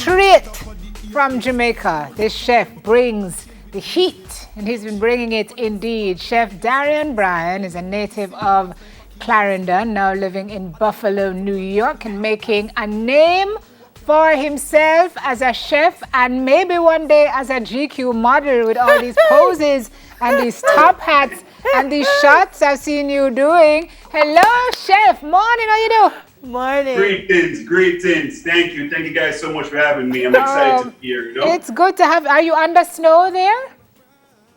Straight from Jamaica, this chef brings the heat, and he's been bringing it indeed. Chef Darian Bryan is a native of Clarendon, now living in Buffalo, New York, and making a name for himself as a chef and maybe one day as a GQ model with all these poses and these top hats and these shots I've seen you doing. Hello, chef. Morning, how you do? Morning. Greetings. Thank you guys so much for having me. I'm excited to be here. You know? It's good to have. Are you under snow there?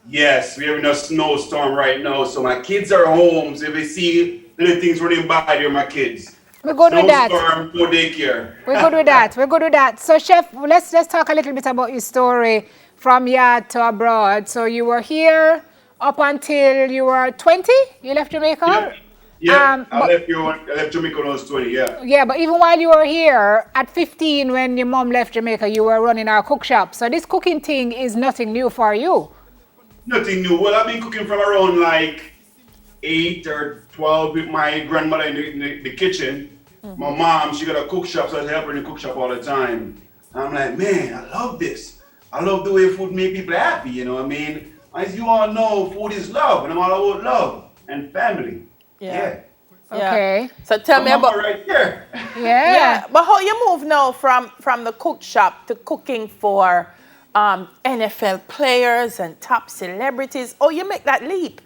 Yes, we're having a snowstorm right now, so my kids are home. So if they see little things running by, they're my kids. We're good with that. Snowstorm, no daycare. We're good with that. So, chef, let's talk a little bit about your story from yard to abroad. So you were here up until you were 20. You left Jamaica. Yeah, I left Jamaica when I was 20, yeah. Yeah, but even while you were here, at 15, when your mom left Jamaica, you were running our cook shop. So this cooking thing is nothing new for you. Nothing new. Well, I've been cooking from around like 8 or 12 with my grandmother in the kitchen. Mm-hmm. My mom, she got a cook shop, so I help her in the cook shop all the time. And I'm like, man, I love this. I love the way food make people happy, you know what I mean? As you all know, food is love, and I'm all about love and family. Yeah. Okay. So tell me about right here. Yeah. But how you move now from the cook shop to cooking for NFL players and top celebrities? Oh, you make that leap.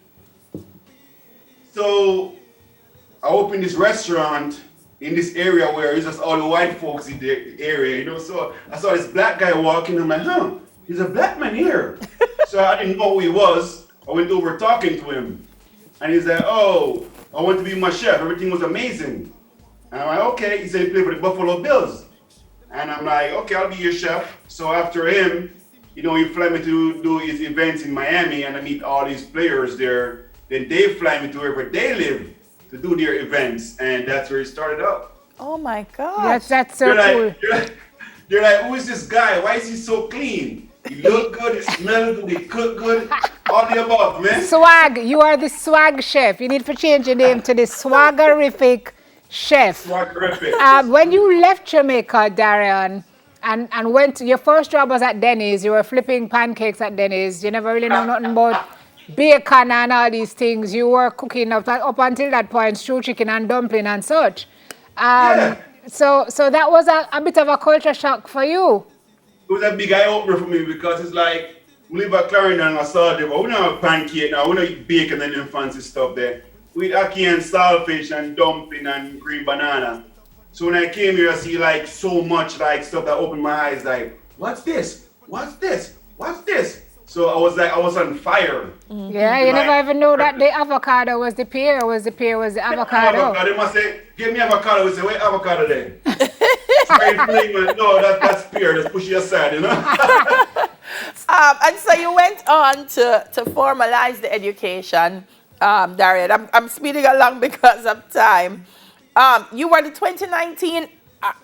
So I opened this restaurant in this area where it's just all the white folks in the area, you know. So I saw this black guy walking. I'm like, he's a black man here. So I didn't know who he was. I went over talking to him. And he's like, oh, I want to be my chef. Everything was amazing. And I'm like, okay. He said he played for the Buffalo Bills. And I'm like, okay, I'll be your chef. So after him, you know, he fly me to do his events in Miami and I meet all these players there. Then they fly me to wherever they live to do their events. And that's where it started up. Oh my God. That's so cool. They're like, who is this guy? Why is he so clean? He look good, he smell good, he cook good, all the above, man. Swag, you are the swag chef. You need to change your name to the swaggerific chef. Swaggerific. When you left Jamaica, Darian, and went to, your first job was at Denny's, you were flipping pancakes at Denny's. You never really know nothing about bacon and all these things. You were cooking up until that point, stew chicken and dumpling and such. So that was a bit of a culture shock for you. It was a big eye-opener for me because it's like, we live at Clarendon and I saw them, but we don't have pancake now, we don't eat bacon and them fancy stuff there. We eat ackee and saltfish and dumpling and green banana. So when I came here, I see like so much like stuff that opened my eyes like, what's this? What's this? What's this? So I was on fire. Mm-hmm. Yeah, you never even know that the avocado was the pear, was the avocado. They must say, give me avocado. We say, wait, avocado then. No, that's pear. Just push it aside, you know. And so you went on to formalize the education, Darian. I'm speeding along because of time. You were the 2019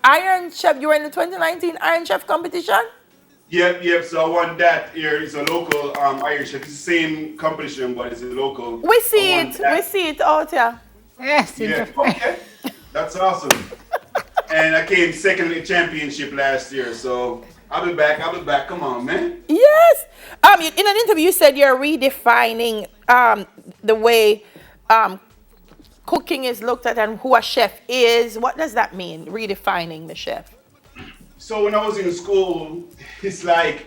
Iron Chef. You were in the 2019 Iron Chef competition? Yep. So I won that here. It's a local Iron Chef. It's the same competition, but it's a local. We see it out here. Yes. Yeah. Okay. That's awesome. And I came second in the championship last year. So I'll be back. Come on, man. Yes. In an interview, you said you're redefining the way cooking is looked at and who a chef is. What does that mean, redefining the chef? So when I was in school, it's like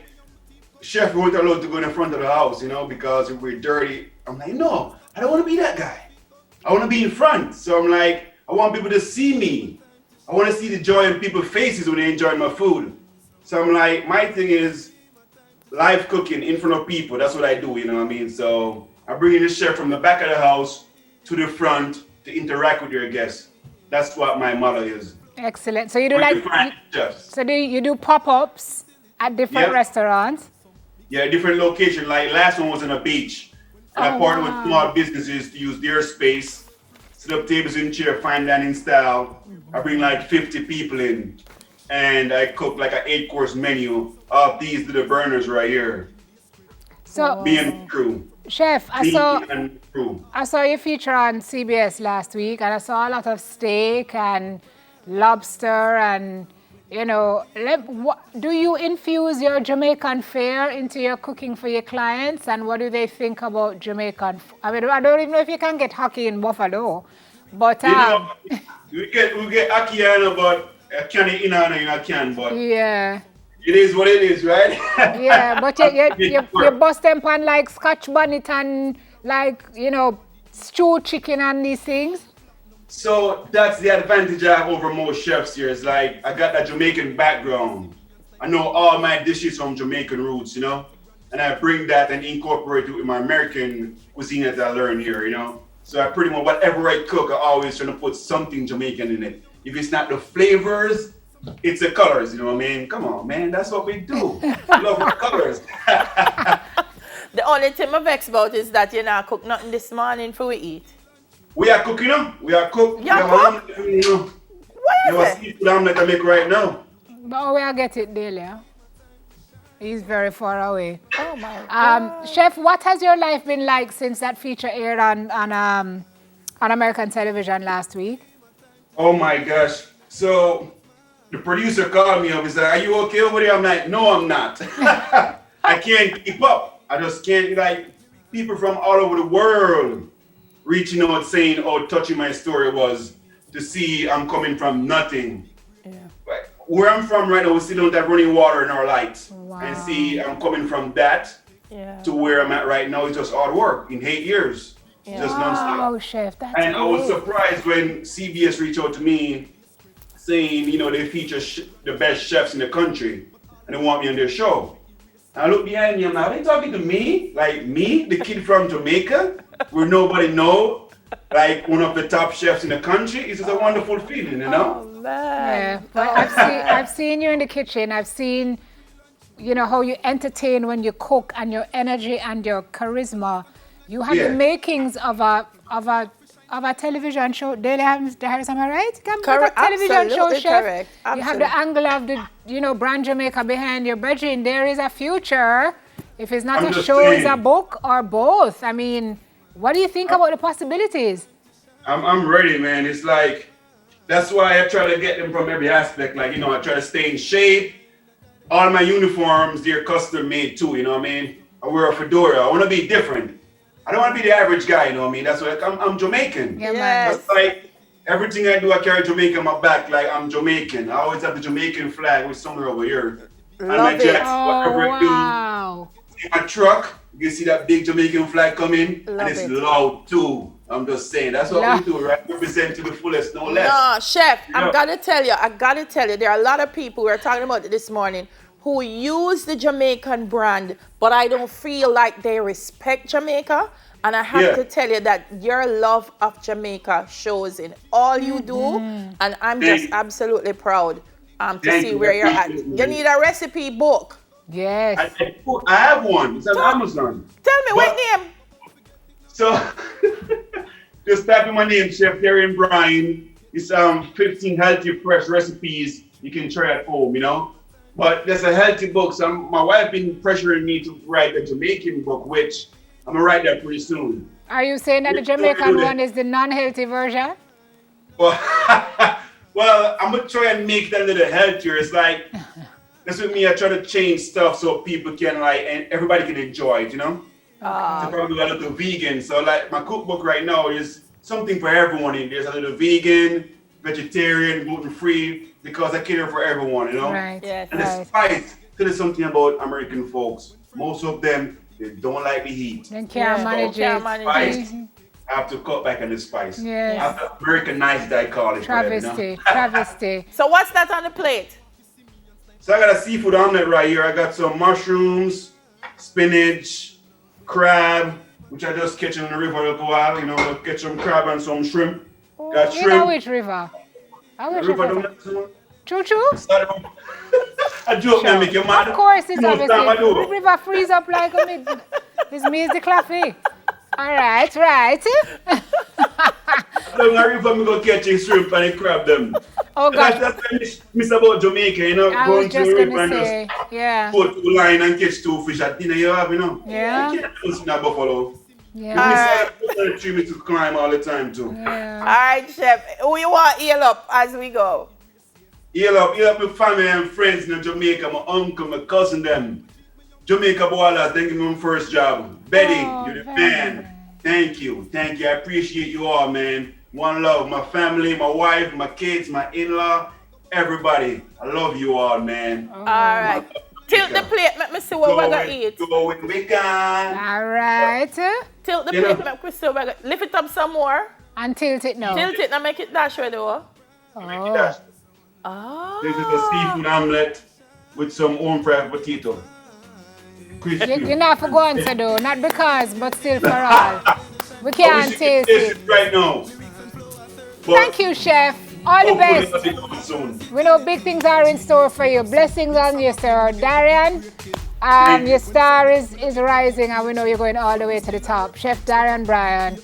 chef weren't allowed to go in the front of the house, you know, because if we're dirty. I'm like, no, I don't want to be that guy. I want to be in front. So I'm like, I want people to see me. I want to see the joy in people's faces when they enjoy my food. So I'm like, my thing is live cooking in front of people. That's what I do, you know what I mean? So I bring in the chef from the back of the house to the front to interact with your guests. That's what my model is. Excellent. So you do you do pop-ups at different restaurants? Yeah, different location. Like last one was on a beach. And I partnered with small businesses to use their space, set up tables and chairs, fine dining style. I bring like 50 people in and I cook like an 8-course menu of these to the burners right here. So me and crew. Chef, I saw your feature on CBS last week and I saw a lot of steak and lobster and you know, do you infuse your Jamaican fare into your cooking for your clients? And what do they think about Jamaican? I mean, I don't even know if you can get hockey in Buffalo, but You know, we get Akiana, but I can't eat in a can, but yeah. it is what it is, right? Yeah, but I'll make you it work. bust them pan like Scotch bonnet and like, you know, stewed chicken and these things. So that's the advantage I have over most chefs here. Is like I got that Jamaican background. I know all my dishes from Jamaican roots, you know, and I bring that and incorporate it with my American cuisine that I learned here, you know. So I pretty much whatever I cook, I always trying to put something Jamaican in it. If it's not the flavors, it's the colors. You know what I mean? Come on, man, that's what we do. We love our colors. The only thing I'm vexed about is that you not cook nothing this morning for we eat. We are cooking, you know. We are cook. Yeah, We have an omelet, you know. You What have is a it? seafood omelet I make right now. But where I get it daily. Huh? He's very far away. Oh my God. Chef, what has your life been like since that feature aired on American television last week? Oh my gosh. So the producer called me up and said, "Are you okay over there?" I'm like, "No, I'm not." I can't keep up. I just can't, like, people from all over the world reaching out saying how touching my story was to see I'm coming from nothing. Yeah. Like, where I'm from right now, we still don't have running water in our lights. Wow. And see, I'm coming from that Yeah. to where I'm at right now. It's just hard work in 8 years. Yeah. Just nonstop. Wow, Chef, that's And I was great. surprised when CBS reached out to me saying, you know, they feature the best chefs in the country and they want me on their show. And I look behind me, I'm like, are they talking to me? Like me, the kid from Jamaica, where nobody know, like one of the top chefs in the country? It's just a wonderful feeling, you know? Oh man. Yeah, but I've seen you in the kitchen. I've seen, you know, how you entertain when you cook and your energy and your charisma. You have Yeah. the makings of a television show. Daily Harris, am I right? You can put Correct, a television show, absolutely chef. correct, You have the angle of the, you know, brand Jamaica behind your budget. There is a future. If it's not I'm a just show, it's a saying. book or both. I mean, what do you think about the possibilities? I'm ready, man. It's like, that's why I try to get them from every aspect. Like, you know, I try to stay in shape. All my uniforms, they're custom made too, you know what I mean? I wear a fedora. I want to be different. I don't want to be the average guy, you know what I mean? That's why I'm Jamaican. Yeah, man. Yes. That's like everything I do, I carry Jamaica on my back, like I'm Jamaican. I always have the Jamaican flag with somewhere over here. And my Love it. jacket, Oh, whatever I do. wow. In my truck, you can see that big Jamaican flag coming, Love and it's it. loud too. I'm just saying, that's what we do, right? Represent to the fullest, no less. No, chef, I Yeah. gotta tell you, there are a lot of people, we were talking about it this morning, who use the Jamaican brand, but I don't feel like they respect Jamaica. And I have Yeah. to tell you that your love of Jamaica shows in all you do. And I'm just Thank you. absolutely proud to Thank see you. where you're at. Appreciate it, You man. need a recipe book. Yes. I have one. It's on Amazon. Tell me what But- name? So, just type in my name, Chef Darian Bryan. It's 15 healthy, fresh recipes you can try at home, you know. But there's a healthy book. So my wife been pressuring me to write a Jamaican book, which I'm gonna write that pretty soon. Are you saying that the Yeah, Jamaican do that. one is the non-healthy version? Well, well, I'm gonna try and make that a little healthier. It's like that's with me. I try to change stuff so people can like and everybody can enjoy it, you know. So probably a little vegan. So like my cookbook right now is something for everyone in there. There's a little vegan, vegetarian, gluten-free because I cater for everyone, you know. Right. Yes. And the Right. spice, tell you something about American folks. Most of them they don't like the heat. Then can't Yeah, manage can't it. manage Spice. I have to cut back on the spice. Yes. I have to Americanize it, I call it. whatever, you know? Travesty. Travesty. So what's that on the plate? So I got a seafood omelet right here. I got some mushrooms, spinach, crab, which I just catch in the river a little while. You know, catch some crab and some shrimp. Got You know shrimp. which river? I The wish river river. don't have Choo choo? I joke, man, make you mad. Of course, it's You know what time I obviously. do? River freeze up like a mid. This means the coffee. All right, right. Down the river, me go catch the shrimp and the crab them. Oh That's gosh, what I miss about Jamaica, you know, I going was to the just river gonna and say, just yeah, put 2 line and catch 2 fish at dinner, you have, you know. Yeah. You can't do this in a buffalo. yeah, You miss me to climb all the time too. All yeah. right, chef. Who you want to heal up as we go? Heal up my family and friends in Jamaica, my uncle, my cousin them. Jamaica Ballers, thank you for my first job. Betty, Oh, you're the very man. nice. Thank you. Thank you. I appreciate you all, man. One love. My family, my wife, my kids, my in-law, everybody. I love you all, man. All right. Tilt the plate, let me see what we're going to eat. Going weekend. All right. Tilt the Yeah. plate, let me see what we're going to lift it up some more. And tilt it now. Tilt it and make it dash ready. Oh. Oh. This is a seafood omelette with some home fried potato. Crispy. You're not for going to do, not because, but still for all. We I can't wish you could taste taste it. it right now. But Thank you, Chef. All the hopefully best. it'll be coming soon. We know big things are in store for you. Blessings on you, sir. Darian, your star is rising, and we know you're going all the way to the top. Chef Darian Bryan,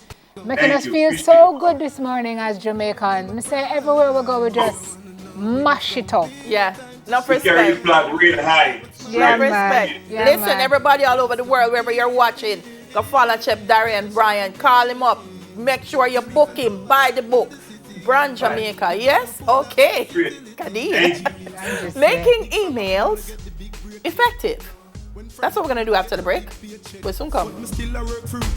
making Thank us you. feel Appreciate so it. good this morning as Jamaicans. Me say everywhere we go, we just mash it up. Yeah. Enough We carry the respect. flag really high. Yeah, Enough man. respect. Yeah, Listen, man. everybody all over the world, wherever you're watching, go follow Chef Darian Bryan. Call him up. Make sure you book him. Buy the book. Brand Jamaica. Yes? Okay. Great. Kadeem. Thank you. I'm just saying. Making emails effective. That's what we're going to do after the break. We'll soon come.